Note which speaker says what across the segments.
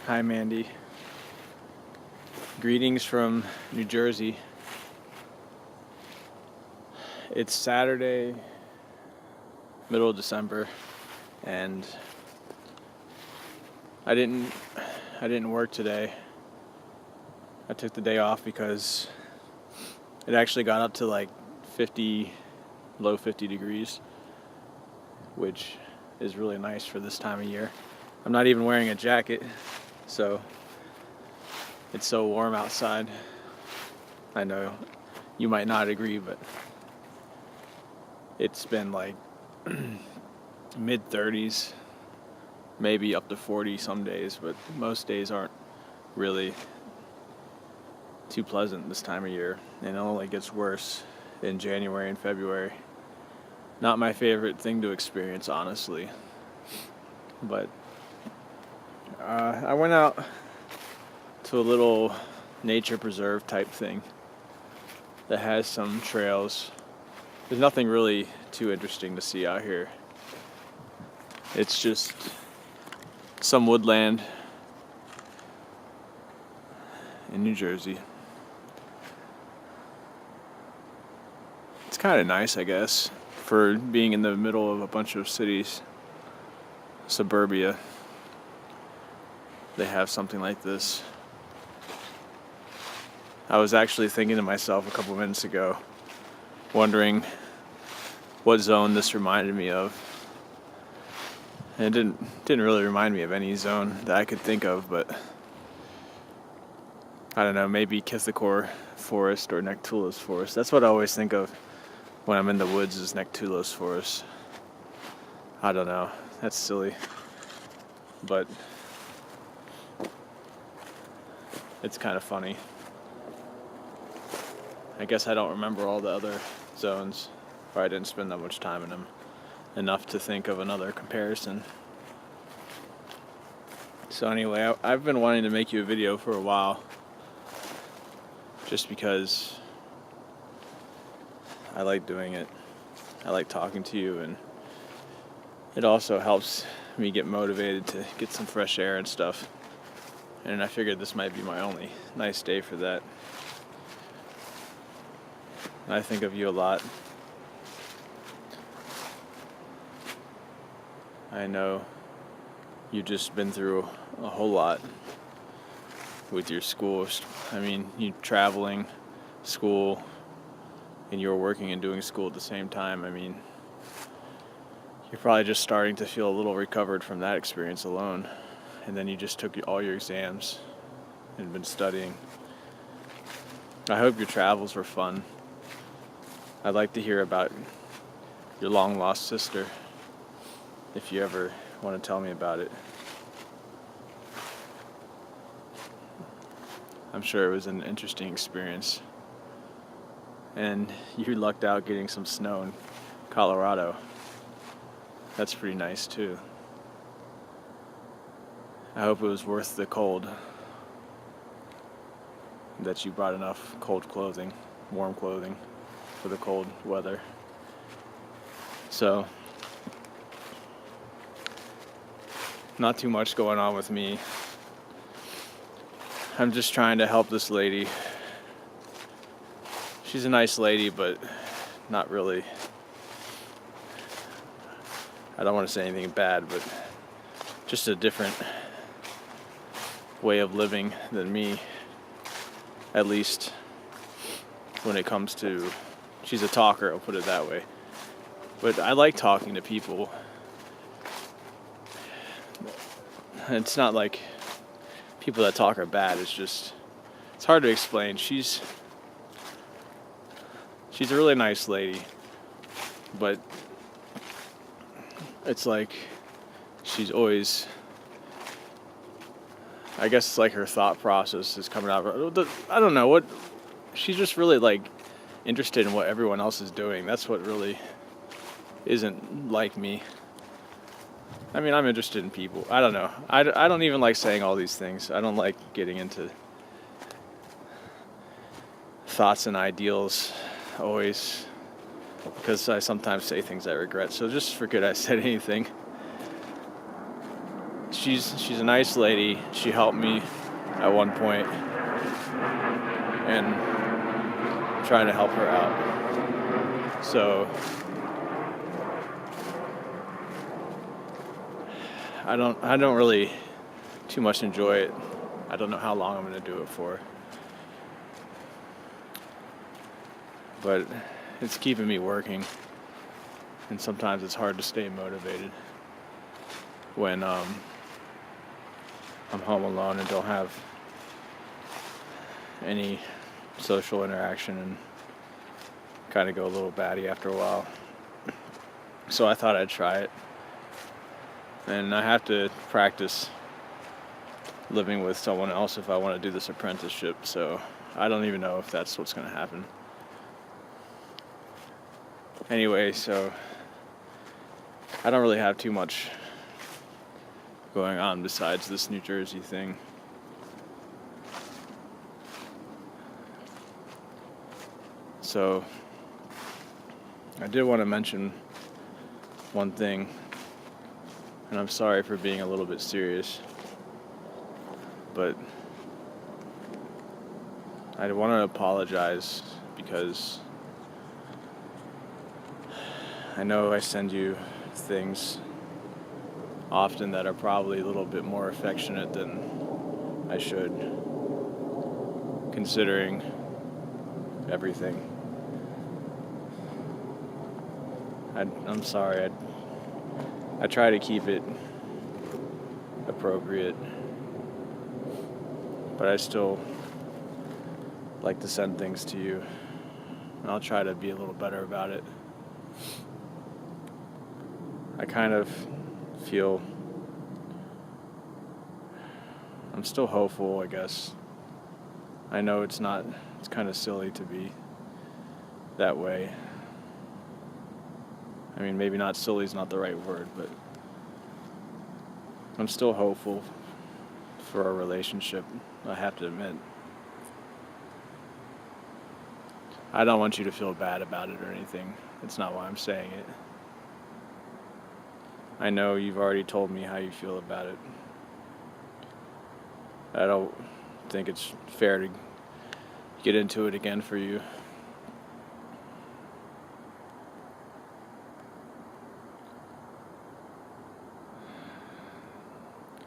Speaker 1: Hi, Mandy. Greetings from New Jersey. It's Saturday, middle of December, and I didn't work today. I took the day off because it actually got up to like 50, low 50 degrees, which is really nice for this time of year. I'm not even wearing a jacket, so it's so warm outside. I know you might not agree, but it's been like mid 30s, maybe up to 40 some days, but most days aren't really too pleasant this time of year, and it only gets worse in January and February. Not my favorite thing to experience, honestly, but I went out to a little nature preserve type thing that has some trails. There's nothing really too interesting to see out here. It's just some woodland in New Jersey. It's kind of nice, I guess, for being in the middle of a bunch of cities. Suburbia, they have something like this. I was actually thinking to myself a couple minutes ago, wondering what zone this reminded me of. And it didn't really remind me of any zone that I could think of, but I don't know, maybe Kithakor Forest or Nectulos Forest. That's what I always think of when I'm in the woods, is Nectulos Forest. I don't know, that's silly, but it's kind of funny. I guess I don't remember all the other zones, or I didn't spend that much time in them enough to think of another comparison. So anyway, I've been wanting to make you a video for a while, just because I like doing it. I like talking to you, and it also helps me get motivated to get some fresh air and stuff. And I figured this might be my only nice day for that. I think of you a lot. I know you've just been through a whole lot with your school. I mean, you traveling, school, and you're working and doing school at the same time. I mean, you're probably just starting to feel a little recovered from that experience alone. And then you just took all your exams and been studying. I hope your travels were fun. I'd like to hear about your long-lost sister, if you ever want to tell me about it. I'm sure it was an interesting experience. And you lucked out getting some snow in Colorado. That's pretty nice too. I hope it was worth the cold, that you brought enough cold clothing, warm clothing for the cold weather. So, not too much going on with me. I'm just trying to help this lady. She's a nice lady, but not really. I don't want to say anything bad, but just a different way of living than me, at least when it comes to, she's a talker, I'll put it that way. But I like talking to people. It's not like people that talk are bad, it's hard to explain. She's a really nice lady, but it's like she's always, I guess it's like her thought process is coming out. I don't know what, she's just really like interested in what everyone else is doing. That's what really isn't like me. I mean, I'm interested in people. I don't know. I don't even like saying all these things. I don't like getting into thoughts and ideals always, because I sometimes say things I regret. So just forget I said anything. It's she's a nice lady. She helped me at one point, and I'm trying to help her out. So I don't really too much enjoy it. I don't know how long I'm gonna do it for, but it's keeping me working, and sometimes it's hard to stay motivated when I'm home alone and don't have any social interaction, and kind of go a little batty after a while. So I thought I'd try it, and I have to practice living with someone else if I want to do this apprenticeship, so I don't even know if that's what's going to happen. Anyway, so I don't really have too much going on besides this New Jersey thing. So I did want to mention one thing, and I'm sorry for being a little bit serious, but I want to apologize because I know I send you things often that are probably a little bit more affectionate than I should, considering everything. I'm sorry. I try to keep it appropriate, but I still like to send things to you, and I'll try to be a little better about it. I kind of feel I'm still hopeful, I guess. I know it's kind of silly to be that way. I mean, maybe not silly is not the right word, but I'm still hopeful for our relationship, I have to admit. I don't want you to feel bad about it or anything. It's not why I'm saying it. I know you've already told me how you feel about it. I don't think it's fair to get into it again for you.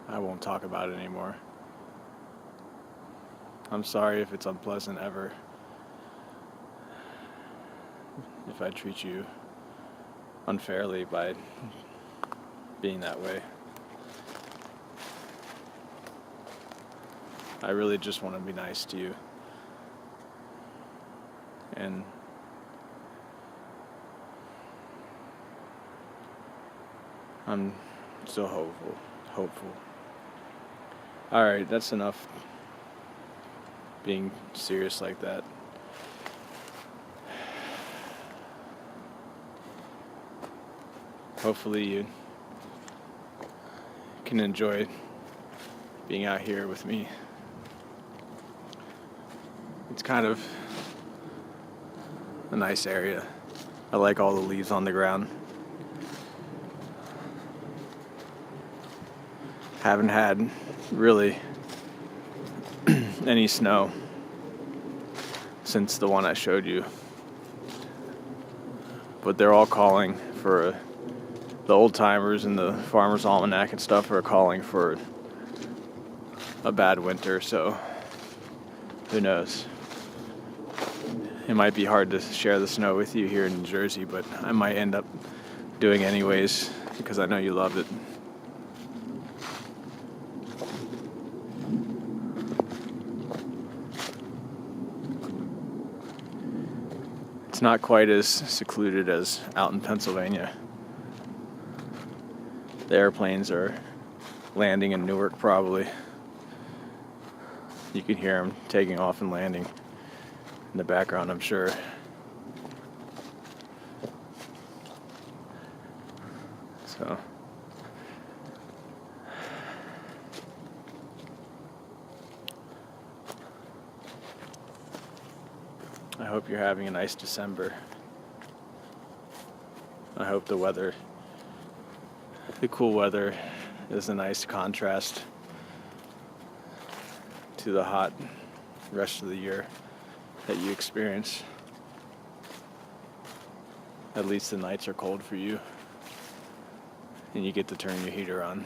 Speaker 1: I won't talk about it anymore. I'm sorry if it's unpleasant ever. If I treat you unfairly by being that way. I really just want to be nice to you. And I'm still hopeful. Alright, that's enough being serious like that. Hopefully you can enjoy being out here with me. It's kind of a nice area. I like all the leaves on the ground. Haven't had really any snow since the one I showed you. But they're all calling for the old timers and the Farmer's Almanac and stuff are calling for a bad winter, so who knows? It might be hard to share the snow with you here in New Jersey, but I might end up doing anyways because I know you love it. It's not quite as secluded as out in Pennsylvania. The airplanes are landing in Newark probably. You can hear them taking off and landing in the background, I'm sure. So I hope you're having a nice December. I hope the cool weather is a nice contrast to the hot rest of the year that you experience. At least the nights are cold for you, and you get to turn your heater on.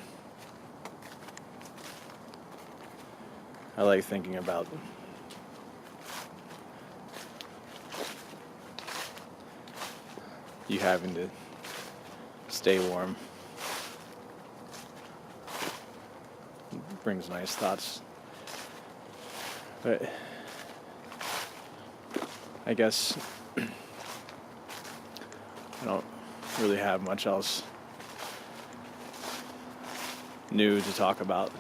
Speaker 1: I like thinking about you having to stay warm. It brings nice thoughts. But I guess I don't really have much else new to talk about.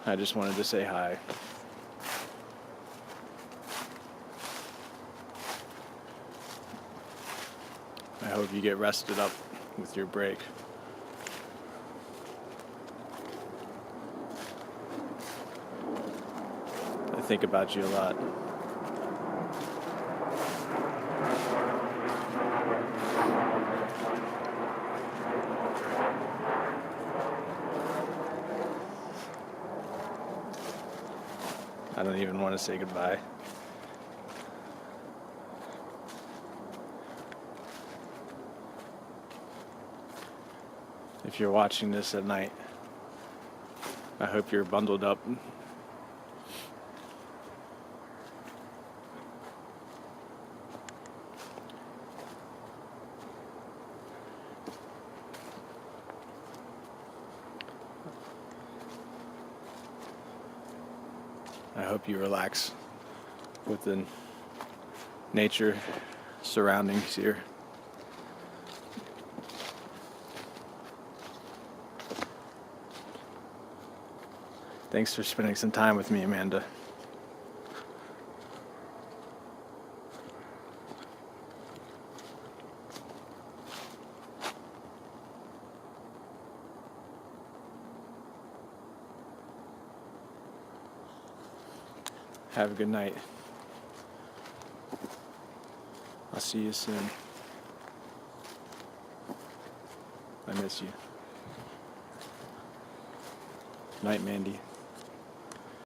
Speaker 1: I just wanted to say hi. I hope you get rested up with your break. I think about you a lot. I don't even want to say goodbye. If you're watching this at night, I hope you're bundled up. I hope you relax with the nature surroundings here. Thanks for spending some time with me, Amanda. Have a good night. I'll see you soon. I miss you. Night, Mandy.